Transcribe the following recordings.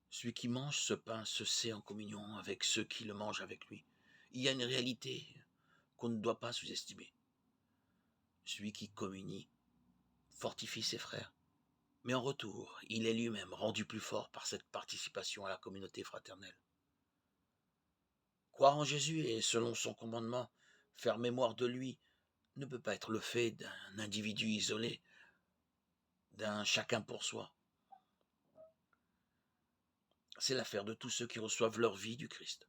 Celui qui mange ce pain se sait en communion avec ceux qui le mangent avec lui. Il y a une réalité qu'on ne doit pas sous-estimer. Celui qui communie fortifie ses frères, mais en retour, il est lui-même rendu plus fort par cette participation à la communauté fraternelle. Croire en Jésus et, selon son commandement, faire mémoire de lui ne peut pas être le fait d'un individu isolé, d'un chacun pour soi. C'est l'affaire de tous ceux qui reçoivent leur vie du Christ.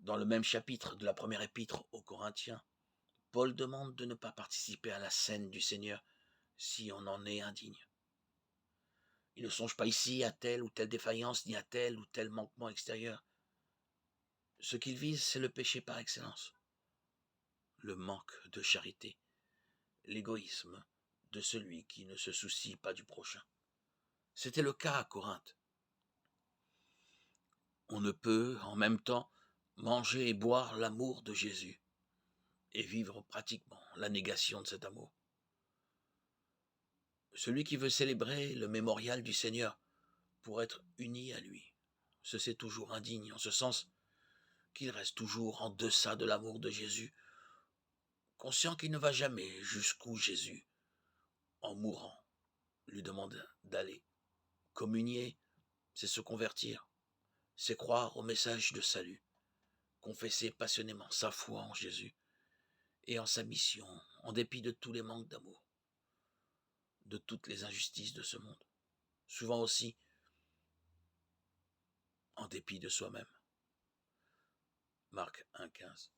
Dans le même chapitre de la première épître aux Corinthiens, Paul demande de ne pas participer à la scène du Seigneur si on en est indigne. Il ne songe pas ici à telle ou telle défaillance, ni à tel ou tel manquement extérieur. Ce qu'il vise, c'est le péché par excellence, le manque de charité, l'égoïsme de celui qui ne se soucie pas du prochain. C'était le cas à Corinthe. On ne peut, en même temps, manger et boire l'amour de Jésus et vivre pratiquement la négation de cet amour. Celui qui veut célébrer le mémorial du Seigneur pour être uni à lui se sait toujours indigne, en ce sens qu'il reste toujours en deçà de l'amour de Jésus, conscient qu'il ne va jamais jusqu'où Jésus, en mourant, lui demande d'aller. Communier, c'est se convertir, c'est croire au message de salut, confesser passionnément sa foi en Jésus et en sa mission, en dépit de tous les manques d'amour, de toutes les injustices de ce monde, souvent aussi en dépit de soi-même. Marc 1,15.